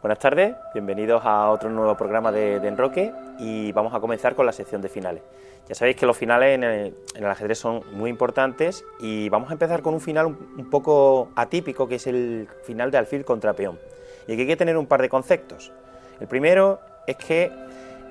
Buenas tardes, bienvenidos a otro nuevo programa de Enroque y vamos a comenzar con la sección de finales. Ya sabéis que los finales en el ajedrez son muy importantes y vamos a empezar con un final un poco atípico, que es el final de alfil contra peón. Y aquí hay que tener un par de conceptos. El primero es que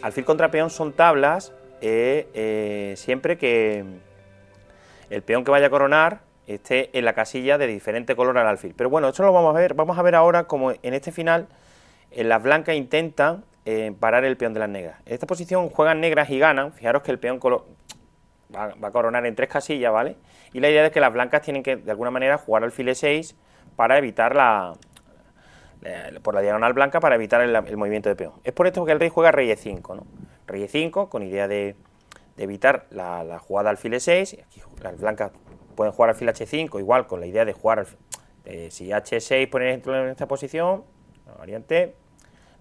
alfil contra peón son tablas siempre que el peón que vaya a coronar esté en la casilla de diferente color al alfil. Pero bueno, esto lo vamos a ver ahora como en este final las blancas intentan parar el peón de las negras. En esta posición juegan negras y ganan. Fijaros que el peón va a coronar en 3 casillas, ¿vale? Y la idea es que las blancas tienen que, de alguna manera, jugar alfil E6 para evitar por la diagonal blanca, para evitar el movimiento de peón. Es por esto que el rey juega rey E5, ¿no? Rey E5 con idea de evitar la jugada alfil E6. Aquí las blancas pueden jugar alfil H5, igual con la idea de jugar, si H6 por ejemplo en esta posición, la variante,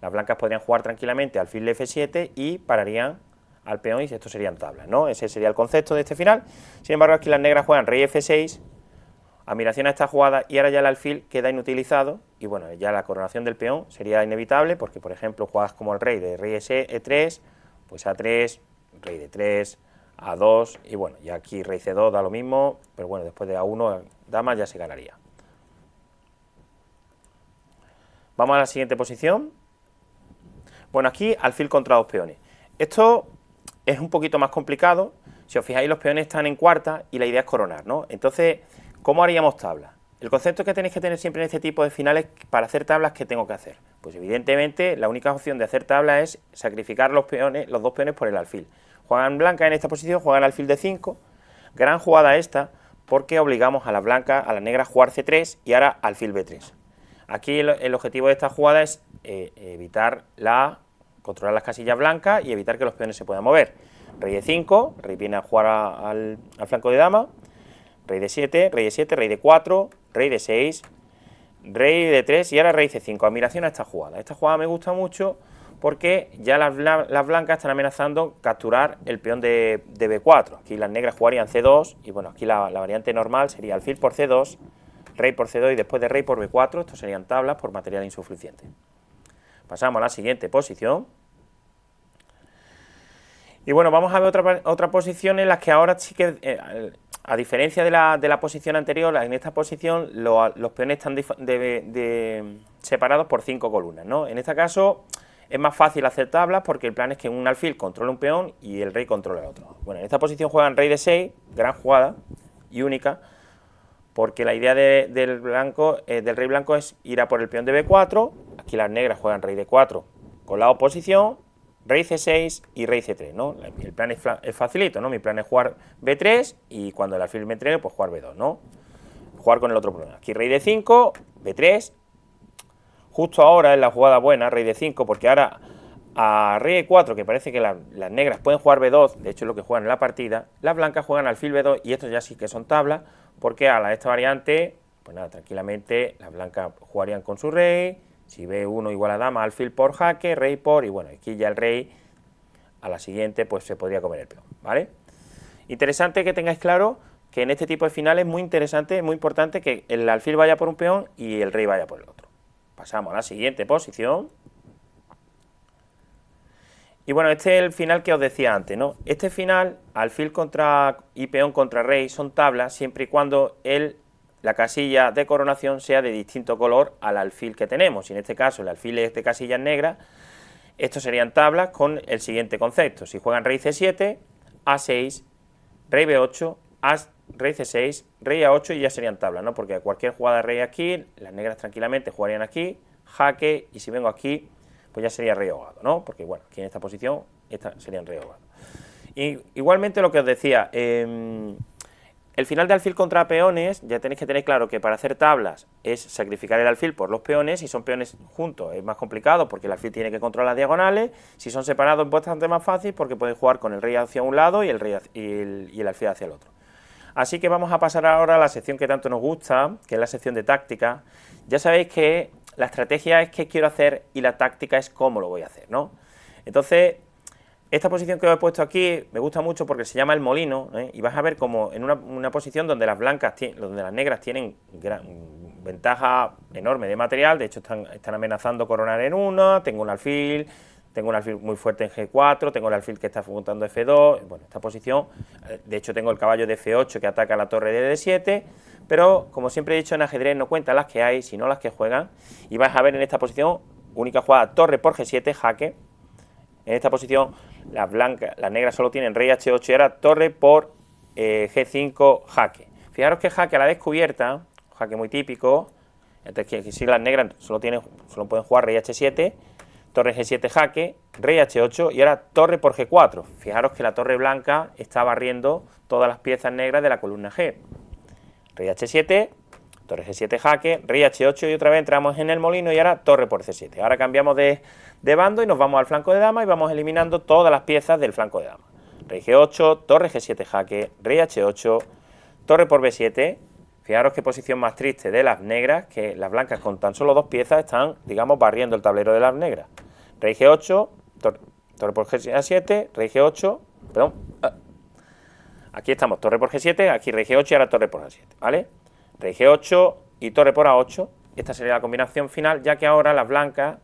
las blancas podrían jugar tranquilamente alfil F7 y pararían al peón y esto serían tablas, ¿no? Ese sería el concepto de este final. Sin embargo, aquí las negras juegan rey F6, admiración a esta jugada, y ahora ya el alfil queda inutilizado y bueno, ya la coronación del peón sería inevitable porque, por ejemplo, juegas como el rey de rey E3, pues A3, rey D3, A2 y bueno, ya aquí rey C2 da lo mismo, pero bueno, después de A1 dama ya se ganaría. Vamos a la siguiente posición. Bueno, aquí alfil contra 2 peones. Esto es un poquito más complicado. Si os fijáis, los peones están en cuarta y la idea es coronar, ¿no? Entonces, ¿cómo haríamos tablas? El concepto que tenéis que tener siempre en este tipo de finales, para hacer tablas, ¿qué tengo que hacer? Pues evidentemente la única opción de hacer tablas es sacrificar los 2 peones por el alfil. Juegan blancas en esta posición, juegan alfil D5, gran jugada esta, porque obligamos a las blancas, a las negras, a jugar C3 y ahora alfil B3. Aquí el objetivo de esta jugada es controlar las casillas blancas y evitar que los peones se puedan mover. Rey E5, rey viene a jugar al flanco de dama, rey D7, rey E7, rey D4, rey D6, rey D3 y ahora rey C5. Admiración a esta jugada. Esta jugada me gusta mucho porque ya las blancas están amenazando capturar el peón de B4. Aquí las negras jugarían C2 y bueno, aquí la variante normal sería alfil por C2, rey por C2 y después de rey por B4. Estos serían tablas por material insuficiente. Pasamos a la siguiente posición. Y bueno, vamos a ver otra posición en la que ahora sí que, a diferencia de la posición anterior, en esta posición los peones están separados por 5 columnas, ¿no? En este caso es más fácil hacer tablas porque el plan es que un alfil controla un peón y el rey controla el otro. Bueno, en esta posición juegan rey D6, gran jugada y única, porque la idea del rey blanco es ir a por el peón de B4, aquí las negras juegan rey D4 con la oposición, rey C6 y rey C3, ¿no? El plan es facilito, ¿no? Mi plan es jugar B3 y cuando el alfil me entregue, pues jugar B2, ¿no? Jugar con el otro problema. Aquí rey D5, B3, justo ahora es la jugada buena, rey D5, porque ahora a rey E4, que parece que las negras pueden jugar B2, de hecho es lo que juegan en la partida, las blancas juegan alfil B2 y estos ya sí que son tablas, porque a esta variante, pues nada, tranquilamente las blancas jugarían con su rey, si B1 igual a dama, alfil por jaque, rey por, y bueno, aquí ya el rey a la siguiente pues se podría comer el peón, ¿vale? Interesante que tengáis claro que en este tipo de finales es muy interesante, muy importante que el alfil vaya por un peón y el rey vaya por el otro. Pasamos a la siguiente posición. Y bueno, este es el final que os decía antes, ¿no? Este final, alfil y peón contra rey, son tablas siempre y cuando la casilla de coronación sea de distinto color al alfil que tenemos. Y en este caso el alfil es de casillas negras, estos serían tablas con el siguiente concepto. Si juegan rey C7, A6, rey B8, rey C6, rey A8 y ya serían tablas, ¿no? Porque cualquier jugada de rey aquí, las negras tranquilamente jugarían aquí, jaque, y si vengo aquí, pues ya sería rey ahogado, ¿no? Porque bueno, aquí en esta posición, serían rey ahogado. Y igualmente lo que os decía, el final de alfil contra peones, ya tenéis que tener claro que para hacer tablas es sacrificar el alfil por los peones. Si son peones juntos es más complicado porque el alfil tiene que controlar las diagonales. Si son separados es bastante más fácil porque pueden jugar con el rey hacia un lado y el alfil hacia el otro. Así que vamos a pasar ahora a la sección que tanto nos gusta, que es la sección de táctica. Ya sabéis que la estrategia es qué quiero hacer y la táctica es cómo lo voy a hacer, ¿no? Entonces, esta posición que os he puesto aquí me gusta mucho porque se llama el molino, ¿eh? Y vas a ver como en una posición donde las negras tienen ventaja enorme de material, de hecho están amenazando coronar en 1, tengo un alfil muy fuerte en G4, tengo el alfil que está juntando F2, bueno, esta posición, de hecho tengo el caballo de F8 que ataca la torre de D7, pero como siempre he dicho, en ajedrez no cuentan las que hay, sino las que juegan, y vais a ver en esta posición, única jugada, torre por G7, jaque. En esta posición las negras solo tienen rey H8 y ahora torre por G5, jaque. Fijaros que jaque a la descubierta, jaque muy típico, entonces que si las negras solo pueden jugar rey H7, torre G7 jaque, rey H8 y ahora torre por G4. Fijaros que la torre blanca está barriendo todas las piezas negras de la columna G. Rey H7, torre G7 jaque, rey H8 y otra vez entramos en el molino y ahora torre por C7. Ahora cambiamos de bando y nos vamos al flanco de dama y vamos eliminando todas las piezas del flanco de dama. Rey G8, torre G7 jaque, rey H8, torre por B7. Fijaros qué posición más triste de las negras, que las blancas con tan solo 2 piezas están, digamos, barriendo el tablero de las negras. Rey G8, torre por G7, rey G8, perdón, aquí estamos, torre por G7, aquí rey G8 y ahora torre por A7, ¿vale? Rey G8 y torre por A8, esta sería la combinación final, ya que ahora las blancas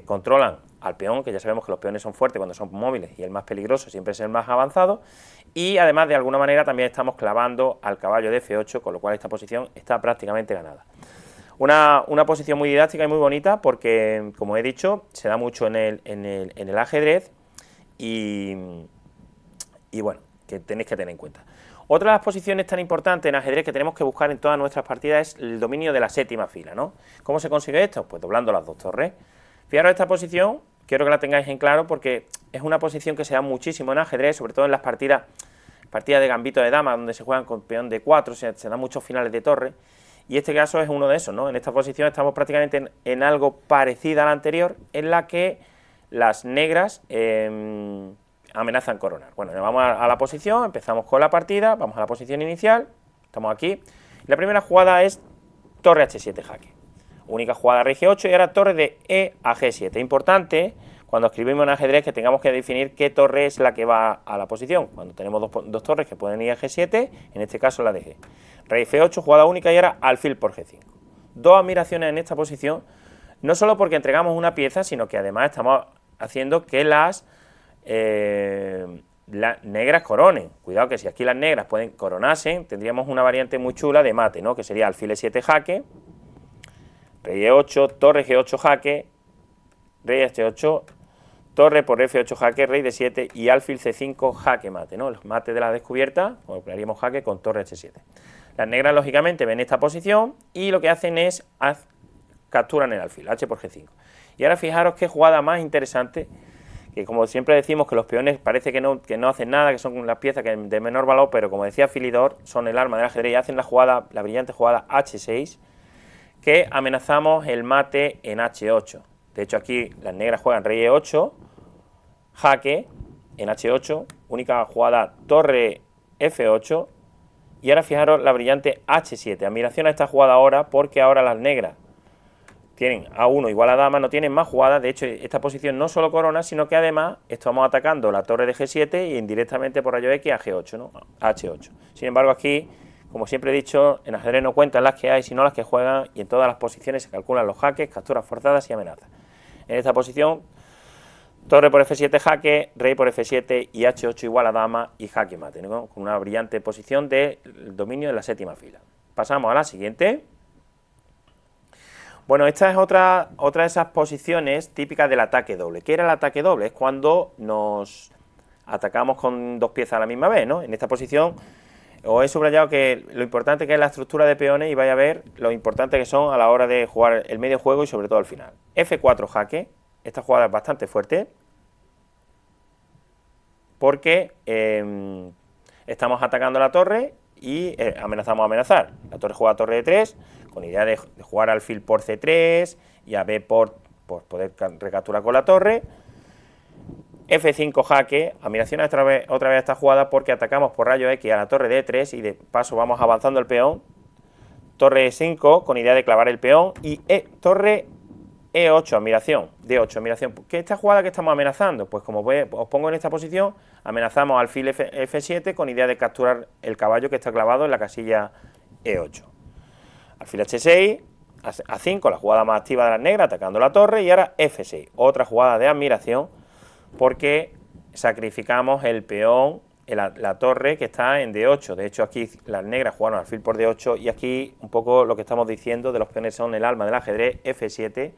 controlan al peón, que ya sabemos que los peones son fuertes cuando son móviles y el más peligroso siempre es el más avanzado, y además de alguna manera también estamos clavando al caballo de F8, con lo cual esta posición está prácticamente ganada. Una posición muy didáctica y muy bonita porque, como he dicho, se da mucho en el ajedrez y bueno, que tenéis que tener en cuenta. Otra de las posiciones tan importantes en ajedrez que tenemos que buscar en todas nuestras partidas es el dominio de la séptima fila, ¿no? ¿Cómo se consigue esto? Pues doblando las 2 torres. Fijaros esta posición, quiero que la tengáis en claro porque es una posición que se da muchísimo en ajedrez, sobre todo en las partidas de gambito de dama, donde se juegan con peón de 4, se dan muchos finales de torre, y este caso es uno de esos, ¿no? En esta posición estamos prácticamente en algo parecido a la anterior, en la que las negras amenazan coronar. Bueno, vamos a la posición, empezamos con la partida, vamos a la posición inicial, estamos aquí, la primera jugada es torre H7 jaque. Única jugada rey G8 y ahora torre de E a G7. Importante cuando escribimos en ajedrez que tengamos que definir qué torre es la que va a la posición. Cuando tenemos dos torres que pueden ir a G7, en este caso la de G. Rey F8, jugada única y ahora alfil por G5. 2 admiraciones en esta posición, no solo porque entregamos una pieza, sino que además estamos haciendo que las negras coronen. Cuidado que si aquí las negras pueden coronarse, tendríamos una variante muy chula de mate, ¿no? Que sería alfil E7 jaque, rey E8, torre G8 jaque, rey H8, torre por F8 jaque, rey D7 y alfil C5 jaque mate, ¿no? El mate de la descubierta, o haríamos jaque con torre H7. Las negras, lógicamente, ven esta posición y lo que hacen es capturan el alfil, H por G5. Y ahora fijaros qué jugada más interesante, que como siempre decimos que los peones parece que no hacen nada, que son las piezas de menor valor, pero como decía Philidor, son el arma del ajedrez y hacen la brillante jugada H6, que amenazamos el mate en H8. De hecho aquí las negras juegan rey E8, jaque en H8, única jugada torre F8 y ahora fijaros la brillante H7. Admiración a esta jugada ahora porque ahora las negras tienen A1 igual a dama, no tienen más jugadas. De hecho esta posición no solo corona, sino que además estamos atacando la torre de G7 y indirectamente por rayo X a G8, ¿no? H8. Sin embargo aquí, como siempre he dicho, en ajedrez no cuentan las que hay, sino las que juegan, y en todas las posiciones se calculan los jaques, capturas forzadas y amenazas. En esta posición, torre por F7 jaque, rey por F7 y H8 igual a dama y jaque mate, ¿no? Con una brillante posición del dominio de la séptima fila. Pasamos a la siguiente. Bueno, esta es otra de esas posiciones típicas del ataque doble. ¿Qué era el ataque doble? Es cuando nos atacamos con 2 piezas a la misma vez, ¿no? En esta posición os he subrayado que lo importante que es la estructura de peones y vais a ver lo importante que son a la hora de jugar el medio juego y sobre todo al final. F4 jaque, esta jugada es bastante fuerte porque estamos atacando la torre y amenazamos a amenazar. La torre juega torre de 3 con idea de jugar alfil por C3 y a B por poder recapturar con la torre. F5 jaque, admiración otra vez a esta jugada porque atacamos por rayo X a la torre de E3 y de paso vamos avanzando el peón. Torre E5 con idea de clavar el peón y torre E8, admiración, D8, admiración. ¿Qué es esta jugada que estamos amenazando? Pues como os pongo en esta posición, amenazamos alfil F7 con idea de capturar el caballo que está clavado en la casilla E8. alfil H6, A5, la jugada más activa de las negras, atacando la torre, y ahora F6, otra jugada de admiración, porque sacrificamos el peón, la torre que está en D8. De hecho, aquí las negras jugaron alfil por D8, y aquí un poco lo que estamos diciendo de los peones son el alma del ajedrez, F7,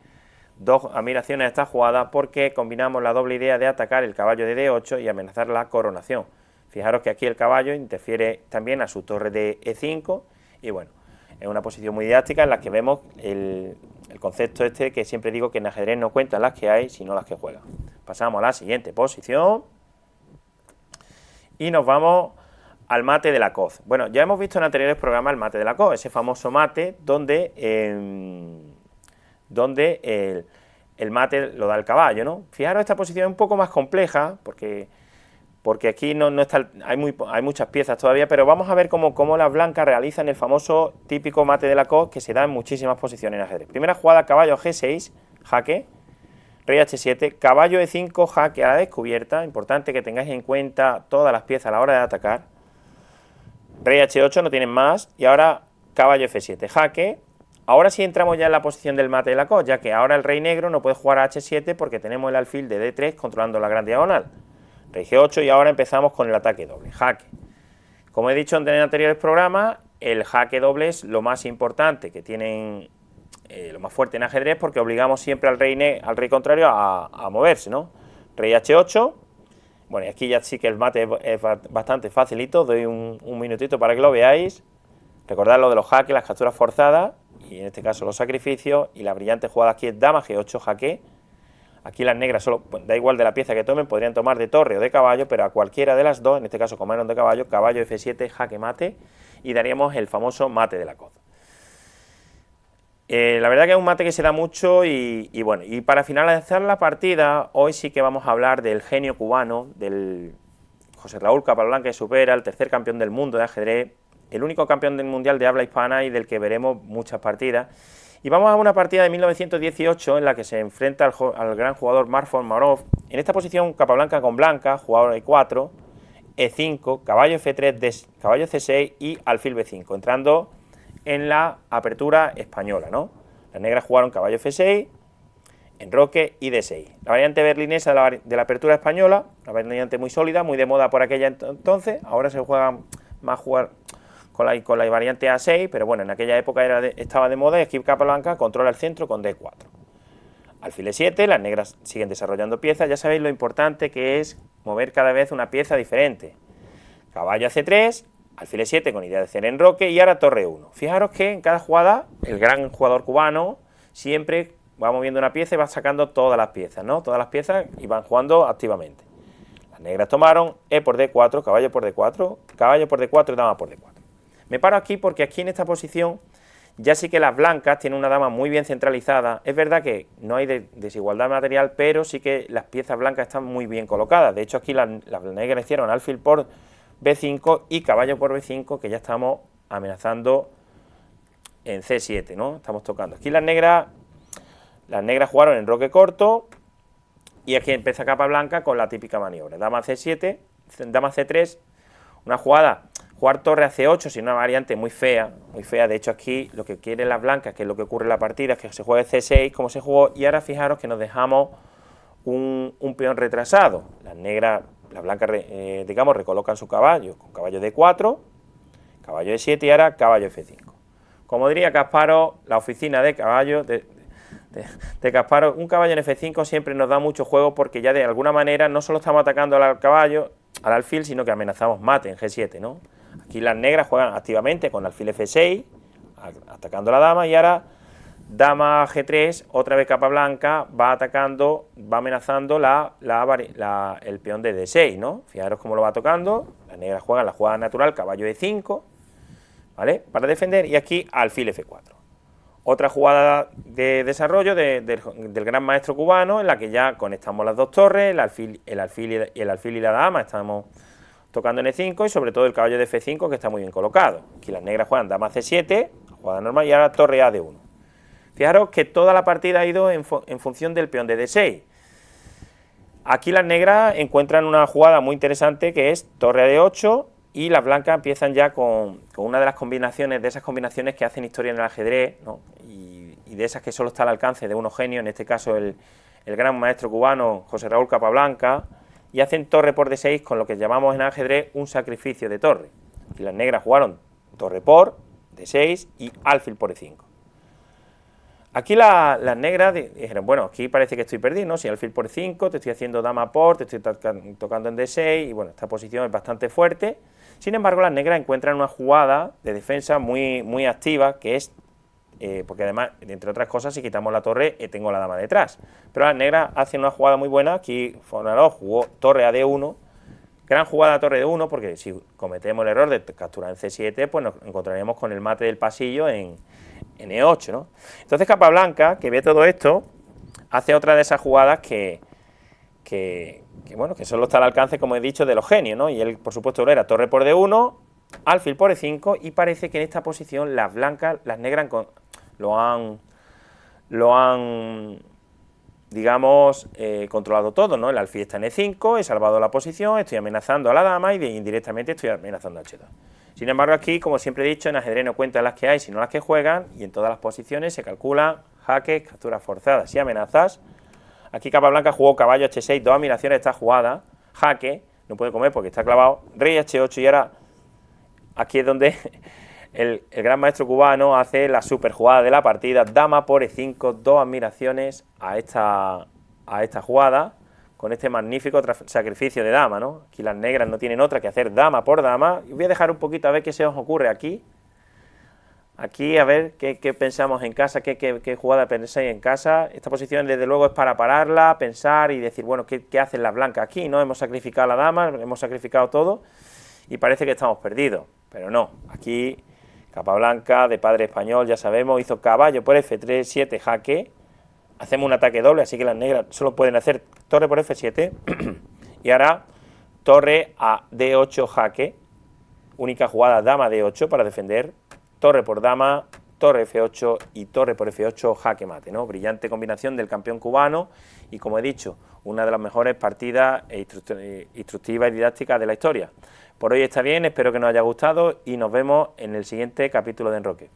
dos admiraciones a esta jugada, porque combinamos la doble idea de atacar el caballo de D8 y amenazar la coronación. Fijaros que aquí el caballo interfiere también a su torre de E5, y bueno, es una posición muy didáctica en la que vemos el concepto este que siempre digo, que en ajedrez no cuentan las que hay, sino las que juegan. Pasamos a la siguiente posición y nos vamos al mate de la Coz. Bueno, ya hemos visto en anteriores programas el mate de la Coz, ese famoso mate donde el mate lo da el caballo, ¿no? Fijaros, esta posición es un poco más compleja, porque aquí no está, hay muchas piezas todavía, pero vamos a ver cómo las blancas realizan el famoso típico mate de la Coz, que se da en muchísimas posiciones en ajedrez. Primera jugada, caballo G6, jaque, rey H7, caballo E5, jaque a la descubierta, importante que tengáis en cuenta todas las piezas a la hora de atacar, rey H8, no tienen más, y ahora caballo F7, jaque. Ahora sí entramos ya en la posición del mate de la Coz, ya que ahora el rey negro no puede jugar a H7 porque tenemos el alfil de D3 controlando la gran diagonal. Rey G8, y ahora empezamos con el ataque doble, jaque. Como he dicho en anteriores programas, el jaque doble es lo más importante que tienen, lo más fuerte en ajedrez, porque obligamos siempre al rey contrario a moverse, ¿no? Rey H8, bueno, y aquí ya sí que el mate es bastante facilito, doy un minutito para que lo veáis. Recordad lo de los jaques, las capturas forzadas, y en este caso los sacrificios, y la brillante jugada aquí es dama G8, jaque. Aquí las negras solo, pues, da igual de la pieza que tomen, podrían tomar de torre o de caballo, pero a cualquiera de las dos, en este caso como eran de caballo, caballo F7, jaque mate, y daríamos el famoso mate de la Coz. La verdad que es un mate que se da mucho, y bueno, y para finalizar la partida, hoy sí que vamos a hablar del genio cubano, del José Raúl Capablanca de Supera, el tercer campeón del mundo de ajedrez, el único campeón del mundial de habla hispana y del que veremos muchas partidas. Y vamos a una partida de 1918 en la que se enfrenta al gran jugador Mark Fomarov. En esta posición, Capablanca con blanca, jugador E4, E5, caballo F3, caballo C6 y alfil B5, entrando en la apertura española, ¿no? Las negras jugaron caballo F6, enroque y D6. La variante berlinesa de la apertura española, una variante muy sólida, muy de moda por aquella entonces, ahora se juega más con la variante A6, pero bueno, en aquella época estaba de moda, y aquí Capablanca controla el centro con D4. Alfil E7, las negras siguen desarrollando piezas, ya sabéis lo importante que es mover cada vez una pieza diferente. Caballo C3, alfil E7 con idea de hacer enroque, y ahora torre 1. Fijaros que en cada jugada, el gran jugador cubano siempre va moviendo una pieza y va sacando todas las piezas, ¿no? Todas las piezas, y van jugando activamente. Las negras tomaron E por D4, caballo por D4 y dama por D4. Me paro aquí porque aquí en esta posición ya sí que las blancas tienen una dama muy bien centralizada. Es verdad que no hay desigualdad material, pero sí que las piezas blancas están muy bien colocadas. De hecho, aquí las negras hicieron alfil por B5 y caballo por B5, que ya estamos amenazando en C7, ¿no? Estamos tocando. Aquí las negras jugaron enroque corto, y aquí empieza Capablanca con la típica maniobra. Dama C7, dama C3, una jugada. Jugar torre a C8, sin una variante muy fea, de hecho aquí lo que quieren las blancas, que es lo que ocurre en la partida, es que se juegue C6 como se jugó, y ahora fijaros que nos dejamos un peón retrasado. Las blancas, digamos, recolocan su caballo con caballo D4, caballo E7 y ahora caballo F5. Como diría Kasparov, la oficina de caballo de Kasparov, un caballo en F5 siempre nos da mucho juego, porque ya de alguna manera no solo estamos atacando al caballo, al alfil, sino que amenazamos mate en G7, ¿no? Aquí las negras juegan activamente con alfil F6, atacando a la dama, y ahora dama G3, otra vez Capablanca, va atacando, va amenazando el peón de D6, ¿no? Fijaros cómo lo va tocando. Las negras juegan la jugada natural, caballo E5, ¿vale? Para defender, y aquí alfil F4. Otra jugada de desarrollo del gran maestro cubano, en la que ya conectamos las dos torres, el alfil y la dama, estamos tocando en E5, y sobre todo el caballo de F5, que está muy bien colocado. Aquí las negras juegan dama C7, jugada normal, y ahora torre A de 1. Fijaros que toda la partida ha ido en función del peón de D6. Aquí las negras encuentran una jugada muy interesante, que es torre A de 8, y las blancas empiezan ya con una de las combinaciones, de esas combinaciones que hacen historia en el ajedrez, ¿no? y de esas que solo está al alcance de unos genios, en este caso el gran maestro cubano José Raúl Capablanca, y hacen torre por D6 con lo que llamamos en el ajedrez un sacrificio de torre. Y las negras jugaron torre por D6 y alfil por E5. Aquí las negras dijeron, bueno, aquí parece que estoy perdido, ¿no? Si alfil por E5, te estoy haciendo dama por, te estoy tocando en D6, y bueno, esta posición es bastante fuerte. Sin embargo, las negras encuentran una jugada de defensa muy activa, que es, porque además, entre otras cosas, si quitamos la torre, tengo la dama detrás. Pero las negras hacen una jugada muy buena, aquí Fornalov jugó torre a D1, gran jugada torre de 1, porque si cometemos el error de capturar en C7, pues nos encontraremos con el mate del pasillo en E8, ¿no? Entonces Capablanca, que ve todo esto, hace otra de esas jugadas que bueno, que solo está al alcance, como he dicho, de los genios, ¿no? Y él, por supuesto, era torre por D1, alfil por E5, y parece que en esta posición las blancas, las negras lo han digamos, controlado todo, ¿no? El alfil está en E5, he salvado la posición, estoy amenazando a la dama y indirectamente estoy amenazando a H2. Sin embargo, aquí, como siempre he dicho, en ajedrez no cuentan las que hay, sino las que juegan, y en todas las posiciones se calcula jaques, capturas forzadas y amenazas. Aquí Capablanca jugó caballo H6, dos admiraciones de esta jugada, jaque, no puede comer porque está clavado, rey H8, y ahora aquí es donde el gran maestro cubano hace la super jugada de la partida, dama por E5, dos admiraciones a esta jugada, con este magnífico sacrificio de dama, ¿no? Aquí las negras no tienen otra que hacer dama por dama, y voy a dejar un poquito a ver qué se os ocurre aquí. Aquí a ver qué pensamos en casa, qué jugada pensáis en casa. Esta posición desde luego es para pararla, pensar y decir, bueno, ¿qué hacen las blancas aquí? ¿No? Hemos sacrificado a la dama, hemos sacrificado todo y parece que estamos perdidos, pero no. Aquí Capablanca, de padre español, ya sabemos, hizo caballo por F3, 7 jaque. Hacemos un ataque doble, así que las negras solo pueden hacer torre por F7 y ahora torre a D8 jaque. Única jugada dama D8 para defender. Torre por dama, torre F8 y torre por F8 jaque mate, ¿no? Brillante combinación del campeón cubano y, como he dicho, una de las mejores partidas instructivas y didácticas de la historia. Por hoy está bien, espero que nos haya gustado y nos vemos en el siguiente capítulo de Enroque.